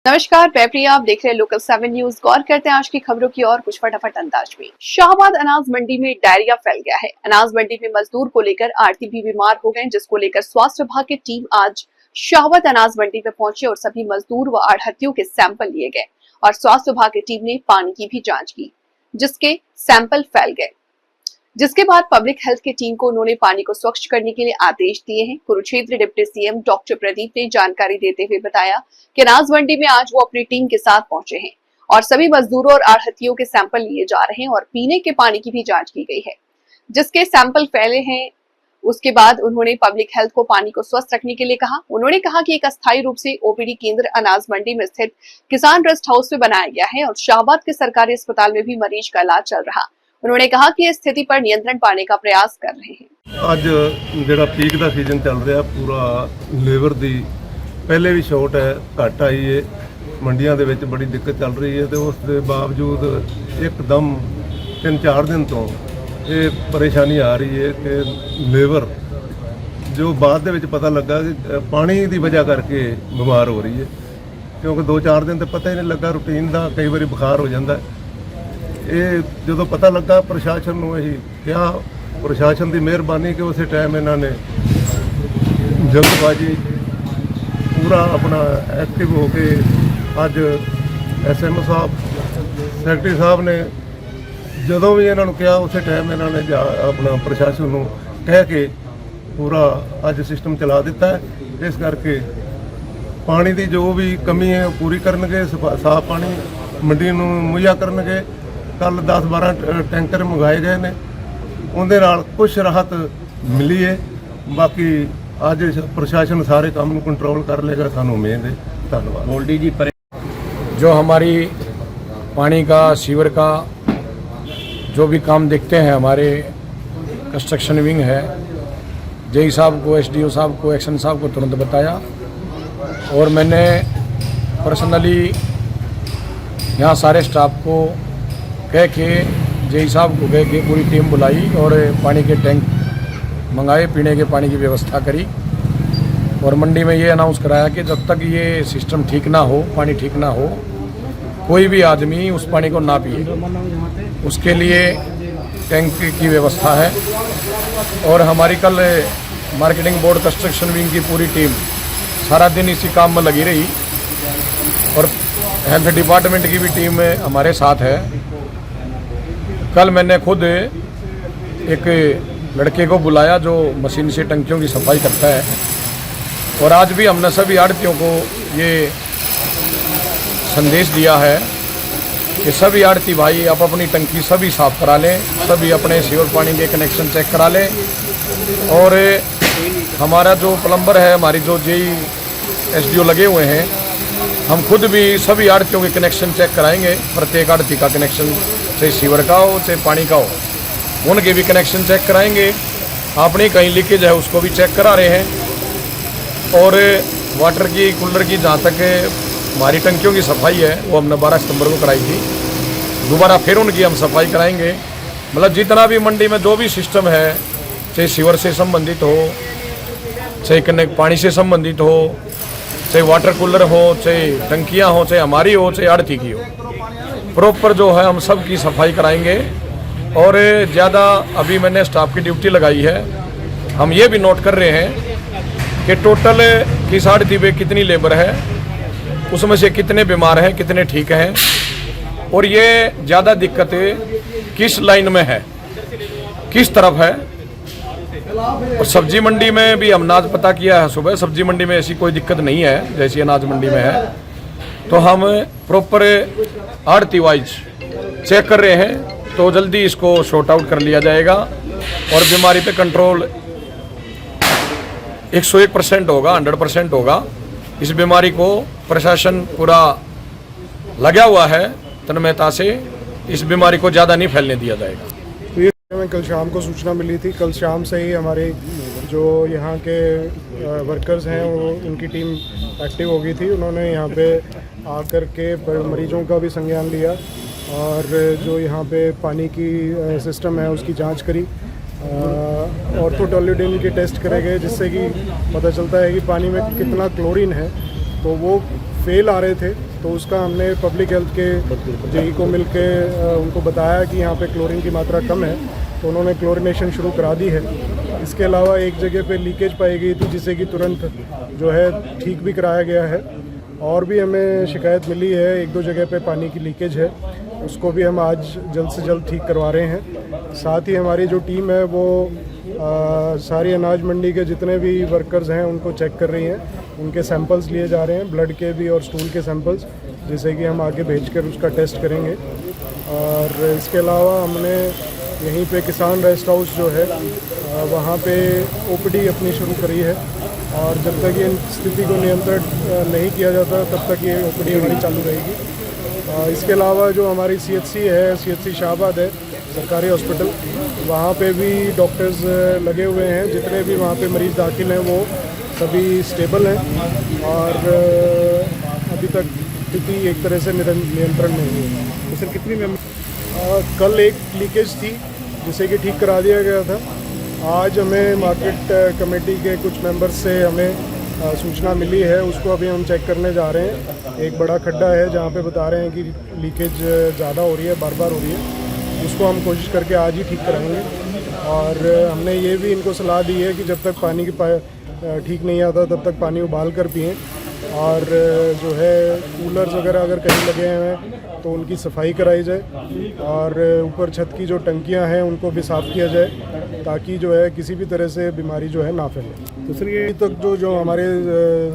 नमस्कार, मैं प्रिया, आप देख रहे हैं लोकल 7 न्यूज। गौर करते हैं आज की खबरों की और कुछ फटाफट अंदाज में। शाहबाद अनाज मंडी में डायरिया फैल गया है। अनाज मंडी में मजदूर को लेकर आरती भी बीमार हो गए, जिसको लेकर स्वास्थ्य विभाग की टीम आज शाहबाद अनाज मंडी में पहुंचे और सभी मजदूर व आढ़तियों के सैंपल लिए गए और स्वास्थ्य विभाग की टीम ने पानी की भी जाँच की, जिसके सैंपल फैल गए। जिसके बाद पब्लिक हेल्थ की टीम को उन्होंने पानी को स्वच्छ करने के लिए आदेश दिए हैं। Kurukshetra deputy CM doctor Pradeep ने जानकारी देते हुए बताया कि अनाज मंडी में आज वो अपनी टीम के साथ पहुंचे हैं और सभी मजदूरों और आढ़तियों के सैंपल लिए जा रहे हैं और पीने के पानी की भी जांच की गई है, जिसके सैंपल फैले हैं। उसके बाद उन्होंने पब्लिक हेल्थ को पानी को स्वस्थ रखने के लिए कहा। उन्होंने कहा कि एक अस्थायी रूप से ओपीडी केंद्र अनाज मंडी में स्थित किसान रेस्ट हाउस में बनाया गया है और शाहबाद के सरकारी अस्पताल में भी मरीज का इलाज चल रहा। उन्होंने कहा कि इस स्थिति पर नियंत्रण पाने का प्रयास कर रहे हैं। आज ਜਿਹੜਾ ਪੀਕ ਦਾ ਸੀਜ਼ਨ ਚੱਲ ਰਿਹਾ ਪੂਰਾ ਲੇਬਰ ਦੀ ਪਹਿਲੇ ਵੀ ਸ਼ਾਰਟ ਹੈ, ਘੱਟ ਆਈ ਹੈ, ਮੰਡੀਆਂ ਦੇ ਵਿੱਚ ਬੜੀ ਦਿੱਕਤ ਚੱਲ ਰਹੀ ਹੈ ਤੇ ਉਸ ਦੇ ਬਾਵਜੂਦ ਇੱਕਦਮ 3-4 ਦਿਨ ਤੋਂ ਇਹ ਪਰੇਸ਼ਾਨੀ ਆ ਰਹੀ ਹੈ ਕਿ ਲੇਬਰ ਜੋ ਬਾਅਦ ਦੇ ਵਿੱਚ ਪਤਾ ਲੱਗਾ ਕਿ ਪਾਣੀ ਦੀ ਵਜ੍ਹਾ ਕਰਕੇ ਬਿਮਾਰ ਹੋ ਰਹੀ ਹੈ, ਕਿਉਂਕਿ 2-4 ਦਿਨ ਤੇ ਪਤਾ ਹੀ ਨਹੀਂ ਲੱਗਾ ਰੂਟੀਨ ਦਾ, ਕਈ ਵਾਰੀ ਬੁਖਾਰ ਹੋ ਜਾਂਦਾ। ਇਹ ਜਦੋਂ ਪਤਾ ਲੱਗਾ ਪ੍ਰਸ਼ਾਸਨ ਨੂੰ ਇਹੀ ਕਿਹਾ, ਪ੍ਰਸ਼ਾਸਨ ਦੀ ਮਿਹਰਬਾਨੀ ਕਿ ਉਸੇ ਟਾਈਮ ਇਹਨਾਂ ਨੇ ਜਲਦਬਾਜ਼ੀ ਪੂਰਾ ਆਪਣਾ ਐਕਟਿਵ ਹੋ ਕੇ ਅੱਜ ਐਸਐਮਓ ਸਾਹਿਬ, ਸੈਕਟਰੀ ਸਾਹਿਬ ਨੇ ਜਦੋਂ ਵੀ ਇਹਨਾਂ ਨੂੰ ਕਿਹਾ ਉਸੇ ਟਾਈਮ ਇਹਨਾਂ ਨੇ ਆਪਣਾ ਪ੍ਰਸ਼ਾਸਨ ਨੂੰ ਕਹਿ ਕੇ ਪੂਰਾ ਅੱਜ ਸਿਸਟਮ ਚਲਾ ਦਿੱਤਾ ਹੈ। ਇਸ ਕਰਕੇ ਪਾਣੀ ਦੀ ਜੋ ਵੀ ਕਮੀ ਹੈ ਉਹ ਪੂਰੀ ਕਰਨਗੇ, ਸਾਫ਼ ਪਾਣੀ ਮੰਡੀ ਨੂੰ ਮੁਹੱਈਆ ਕਰਨਗੇ। कल 10-12 टैंकर मंगाए गए ने, उनके नाल कुछ राहत मिली है। बाकी आज प्रशासन सारे काम कंट्रोल कर लेगा, सानू उम्मीद है। धन्यवाद। मोल्डी जी जो हमारी पानी का, सीवर का जो भी काम देखते हैं, हमारे कंस्ट्रक्शन विंग है, जेई साहब को, एसडीओ साहब को, एक्शन साहब को तुरंत बताया और मैंने पर्सनली यहाँ सारे स्टाफ को कह के, जेई साहब को कह के पूरी टीम बुलाई और पानी के टैंक मंगाए, पीने के पानी की व्यवस्था करी और मंडी में ये अनाउंस कराया कि जब तक ये सिस्टम ठीक ना हो, पानी ठीक ना हो, कोई भी आदमी उस पानी को ना पिए। उसके लिए टैंक की व्यवस्था है और हमारी कल मार्केटिंग बोर्ड, कंस्ट्रक्शन विंग की पूरी टीम सारा दिन इसी काम में लगी रही और हेल्थ डिपार्टमेंट की भी टीम हमारे साथ है। कल मैंने खुद एक लड़के को बुलाया जो मशीन से टंकियों की सफाई करता है और आज भी हमने सभी आढ़तियों को ये संदेश दिया है कि सभी आढ़ती भाई आप अपनी टंकी सभी साफ़ करा लें, सभी अपने सीवर पानी के कनेक्शन चेक करा लें और हमारा जो प्लम्बर है, हमारी जो जेई एसडीओ लगे हुए हैं, हम खुद भी सभी आढ़तियों के कनेक्शन चेक कराएंगे। प्रत्येक आढ़ती का कनेक्शन, चाहे सीवर का हो चाहे पानी का हो, उनके भी कनेक्शन चेक कराएंगे। अपनी कहीं लीकेज है उसको भी चेक करा रहे हैं और वाटर की, कूलर की जहाँ तक हमारी टंकियों की सफाई है वो हमने 12 सितंबर को कराई थी, दोबारा फिर उनकी हम सफाई कराएंगे। मतलब जितना भी मंडी में जो भी सिस्टम है, चाहे सीवर से संबंधित हो, चाहे पानी से संबंधित हो, चाहे वाटर कूलर हो, चाहे टंकियाँ हो, चाहे हमारी हो, चाहे आढ़ती की हो, प्रॉपर जो है हम सब की सफाई कराएंगे। और ज़्यादा अभी मैंने स्टाफ की ड्यूटी लगाई है, हम ये भी नोट कर रहे हैं कि टोटल किस आढ़ती पे कितनी लेबर है, उसमें से कितने बीमार हैं, कितने ठीक हैं और ये ज़्यादा दिक्कत किस लाइन में है, किस तरफ है। और सब्जी मंडी में भी हमने आज पता किया है सुबह, सब्जी मंडी में ऐसी कोई दिक्कत नहीं है जैसी अनाज मंडी में है। तो हम प्रॉपर आढ़ती वाइज चेक कर रहे हैं, तो जल्दी इसको शॉर्ट आउट कर लिया जाएगा और बीमारी पे कंट्रोल 101% होगा, 100% होगा। इस बीमारी को प्रशासन पूरा लगा हुआ है तन्मयता से, इस बीमारी को ज़्यादा नहीं फैलने दिया जाएगा। में कल शाम को सूचना मिली थी, कल शाम से ही हमारे जो यहाँ के वर्कर्स हैं वो, उनकी टीम एक्टिव हो गई थी। उन्होंने यहाँ पे आकर के मरीजों का भी संज्ञान लिया और जो यहाँ पे पानी की सिस्टम है उसकी जांच करी ऑर्थोटोल्यूडिन के टेस्ट करे गए, जिससे कि पता चलता है कि पानी में कितना क्लोरीन है। तो वो फेल आ रहे थे तो उसका हमने पब्लिक हेल्थ के जेई को मिल के उनको बताया कि यहाँ पे क्लोरीन की मात्रा कम है, तो उन्होंने क्लोरिनेशन शुरू करा दी है। इसके अलावा एक जगह पे लीकेज पाई गई थी जिसे कि तुरंत जो है ठीक भी कराया गया है। और भी हमें शिकायत मिली है 1-2 जगह पे पानी की लीकेज है, उसको भी हम आज जल्द से जल्द ठीक करवा रहे हैं। साथ ही हमारी जो टीम है वो सारी अनाज मंडी के जितने भी वर्कर्स हैं उनको चेक कर रही हैं, उनके सैंपल्स लिए जा रहे हैं, ब्लड के भी और स्टूल के सैंपल्स, जिसे कि हम आगे भेजकर उसका टेस्ट करेंगे। और इसके अलावा हमने यहीं पे किसान रेस्ट हाउस जो है वहाँ पे ओपीडी अपनी शुरू करी है, और जब तक ये स्थिति को नियंत्रण नहीं किया जाता तब तक ये ओपीडी हमारी चालू रहेगी। इसके अलावा जो हमारी CHC है, CHC शाहबाद है, सरकारी हॉस्पिटल, वहाँ पे भी डॉक्टर्स लगे हुए हैं। जितने भी वहाँ पे मरीज़ दाखिल हैं वो सभी स्टेबल हैं और अभी तक स्थिति एक तरह से नियंत्रण में हुई है। तो सर कितनी कल एक लीकेज थी जिसे कि ठीक करा दिया गया था। आज हमें मार्केट कमेटी के कुछ मेंबर्स से हमें सूचना मिली है, उसको अभी हम चेक करने जा रहे हैं। एक बड़ा खड्डा है जहाँ पे बता रहे हैं कि लीकेज ज़्यादा हो रही है, बार बार हो रही है, उसको हम कोशिश करके आज ही ठीक कराएंगे। और हमने ये भी इनको सलाह दी है कि जब तक पानी की ठीक नहीं आता तब तक पानी उबाल कर पिएँ, और जो है कूलर्स वगैरह अगर कहीं लगे हैं तो उनकी सफाई कराई जाए, और ऊपर छत की जो टंकियां हैं उनको भी साफ़ किया जाए, ताकि जो है किसी भी तरह से बीमारी जो है ना फैले। तो सर ये अभी तक जो हमारे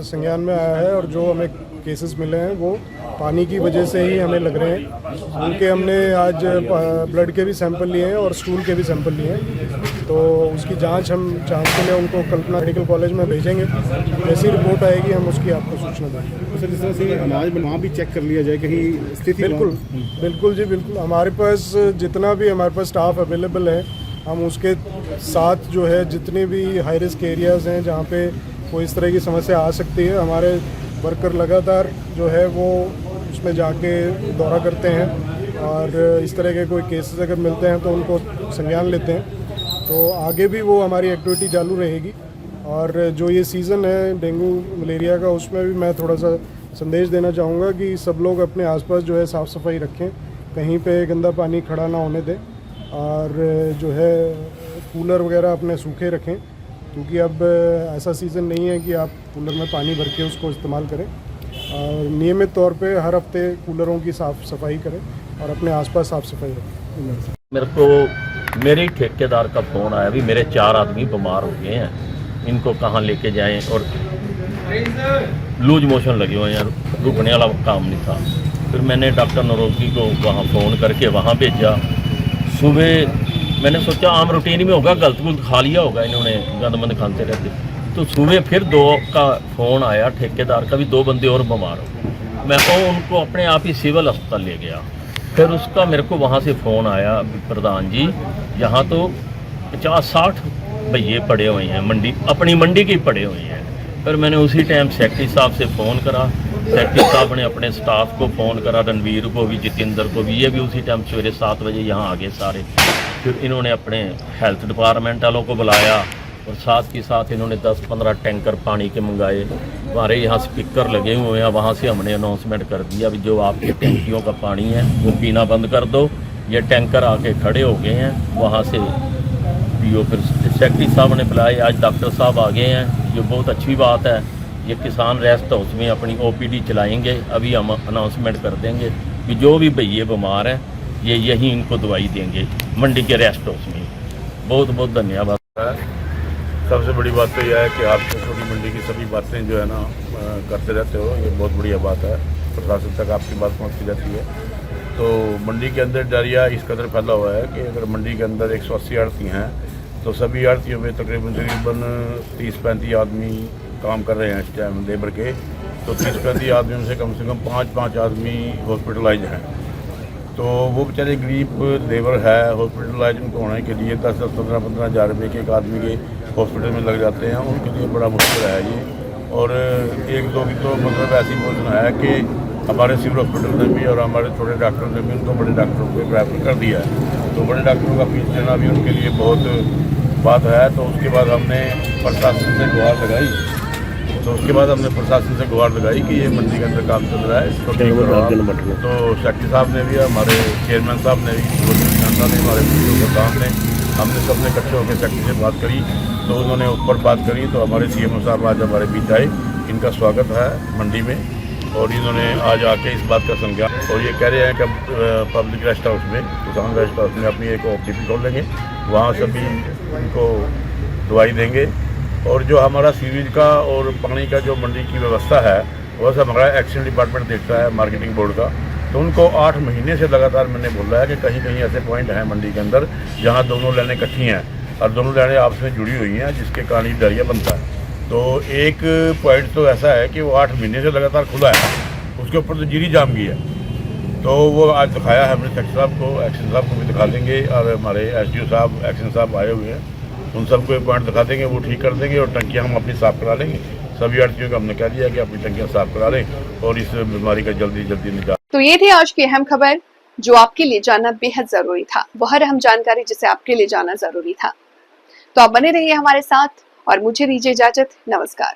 संज्ञान में आया है और जो हमें केसेस मिले हैं वो पानी की वजह से ही हमें लग रहे हैं। उनके हमने आज ब्लड के भी सैंपल लिए हैं और स्टूल के भी सैंपल लिए हैं, तो उसकी जांच के लिए उनको कल्पना मेडिकल कॉलेज में भेजेंगे। जैसी रिपोर्ट आएगी हम उसकी आपको सूचना देंगे। तो सर जिस तरह से अनाज वहाँ भी चेक कर लिया जाए कहीं स्थिति बिल्कुल जी बिल्कुल। हमारे पास जितना भी हमारे पास स्टाफ अवेलेबल है, हम उसके साथ जो है जितने भी हाई रिस्क एरियाज़ हैं जहाँ पे कोई इस तरह की समस्या आ सकती है, हमारे वर्कर लगातार जो है वो उसमें जाके दौरा करते हैं, और इस तरह के कोई केसेस अगर मिलते हैं तो उनको संज्ञान लेते हैं। तो आगे भी वो हमारी एक्टिविटी चालू रहेगी। और जो ये सीज़न है डेंगू मलेरिया का, उसमें भी मैं थोड़ा सा संदेश देना चाहूँगा कि सब लोग अपने आसपास जो है साफ़ सफाई रखें, कहीं पे गंदा पानी खड़ा ना होने दें, और जो है कूलर वगैरह अपने सूखे रखें, क्योंकि अब ऐसा सीज़न नहीं है कि आप कूलर में पानी भर के उसको इस्तेमाल करें। और नियमित तौर पे हर हफ्ते कूलरों की साफ़ सफाई करें और अपने आसपास साफ़ सफाई रखें। मेरे को मेरे ठेकेदार का फ़ोन आया, भी मेरे 4 आदमी बीमार हो गए हैं, इनको कहाँ लेके जाएं, और लूज मोशन लगे हुए हैं, रुकने वाला काम नहीं था। फिर मैंने डॉक्टर नरोगी को वहाँ फ़ोन करके वहाँ भेजा। सुबह मैंने सोचा आम रूटीन में होगा, गलत गुलत खा लिया होगा इन्होंने, गंदमंद खाते रहते। तो सुबह फिर 2 का फ़ोन आया ठेकेदार का, भी 2 बंदे और बीमार हो। मैं उनको अपने आप ही सिविल अस्पताल ले गया। फिर उसका मेरे को वहाँ से फ़ोन आया, प्रधान जी यहाँ तो 50-60 भैये पड़े हुए हैं, मंडी अपनी मंडी के पड़े हुए हैं। फिर मैंने उसी टाइम सेक्रेटरी साहब से फ़ोन करा, सेक्रेटरी साहब ने अपने स्टाफ को फ़ोन करा, रणवीर को भी, जितेंद्र को भी, ये भी उसी टाइम सवेरे 7 बजे यहाँ आ गए सारे। फिर इन्होंने अपने हेल्थ डिपार्टमेंट वालों को बुलाया, और साथ ही साथ इन्होंने 10-15 टैंकर पानी के मंगाए। हमारे यहाँ स्पीकर लगे हुए हैं, वहाँ से हमने अनाउंसमेंट कर दिया, भी जो आपकी टैंकियों का पानी है वो पीना बंद कर दो। ये टैंकर आके खड़े हो गए हैं, वहाँ से पियो। फिर सेक्रेटरी साहब ने बुलाए, आज डॉक्टर साहब आ गए हैं, ये बहुत अच्छी बात है। ये किसान रेस्ट हाउस में अपनी OPD चलाएंगे, अभी हम अनाउंसमेंट कर देंगे कि जो भी भैये बीमार हैं ये यहीं इनको दवाई देंगे मंडी के रेस्ट हाउस में। बहुत बहुत धन्यवाद। सबसे बड़ी बात तो यह है कि आप छोटी मंडी की सभी बातें जो है ना करते रहते हो, ये बहुत बढ़िया बात है। प्रशासन तक आपकी बात पहुँचती जाती है। तो मंडी के अंदर डायरिया इस कदर फैला हुआ है कि अगर मंडी के अंदर 180 आड़ती हैं, तो सभी आड़तियों में तकरीबन 30-35 आदमी काम कर रहे हैं इस टाइम लेबर के। तो 30-35 आदमियों से कम 5-5 आदमी हॉस्पिटलाइज हैं। तो वो बेचारे गरीब लेबर है, हॉस्पिटलाइज उनको होने के लिए 10-10, 15-15 हज़ार रुपये के एक आदमी के हॉस्पिटल में लग जाते हैं। उनके लिए बड़ा मुश्किल है ये। और 1-2 की तो मतलब ऐसी योजना है कि हमारे सिविल हॉस्पिटल ने भी और हमारे छोटे डॉक्टर ने भी उनको बड़े डॉक्टरों को प्रेफर कर दिया है। तो बड़े डॉक्टरों का फीस देना भी उनके लिए बहुत बात है। तो उसके बाद हमने प्रशासन से गुहार लगाई, तो उसके बाद हमने प्रशासन से गुहार लगाई कि ये मंडी के अंदर काम चल रहा है, इसको ठीक करो आप। तो सेक्रेटरी साहब ने भी, हमारे चेयरमैन साहब ने भी, हमारे प्रधान ने, हमने सबने इकट्ठे होकर सेक्रेटरी से बात करी, तो उन्होंने ऊपर बात करी। तो हमारे CMO साहब आज हमारे बीच आए, इनका स्वागत है मंडी में, और इन्होंने आज आके इस बात का संज्ञान, और ये कह रहे हैं कि पब्लिक रेस्ट हाउस में, किसान रेस्ट हाउस में अपनी एक OPD खोल लेंगे, वहाँ सभी उनको दवाई देंगे। और जो हमारा सीवेज का और पानी का जो मंडी की व्यवस्था है, वैसे हमारा एक्शन डिपार्टमेंट देखता है, मार्केटिंग बोर्ड का। तो उनको 8 महीने से लगातार मैंने बोला है कि कहीं कहीं ऐसे पॉइंट हैं मंडी के अंदर जहाँ दोनों लाइनें इकट्ठी हैं और दोनों लाइनें आपस में जुड़ी हुई हैं, जिसके कारण ये डायरिया बनता है। तो एक पॉइंट तो ऐसा है कि वो 8 महीने से लगातार खुला है, उसके ऊपर तो जीरी जाम गई है। तो वो आज दिखाया है हमने सेक्रेटरी साहब को, एक्शन साहब को भी दिखा देंगे, और हमारे SDO साहब, एक्शन साहब आए हुए हैं, उन सबको एक पॉइंट दिखा देंगे, वो ठीक कर देंगे, और टंकियाँ हम अपनी साफ़ करा लेंगे। सभी आड़तियों को हमने कह दिया कि अपनी टंकियाँ साफ़ करा लें और इस बीमारी का जल्दी जल्दी निजात। तो ये थी आज की अहम खबर जो आपके लिए जानना बेहद जरूरी था, वह अहम जानकारी जिसे आपके लिए जानना जरूरी था। तो आप बने रहिए हमारे साथ और मुझे दीजिए इजाजत। नमस्कार।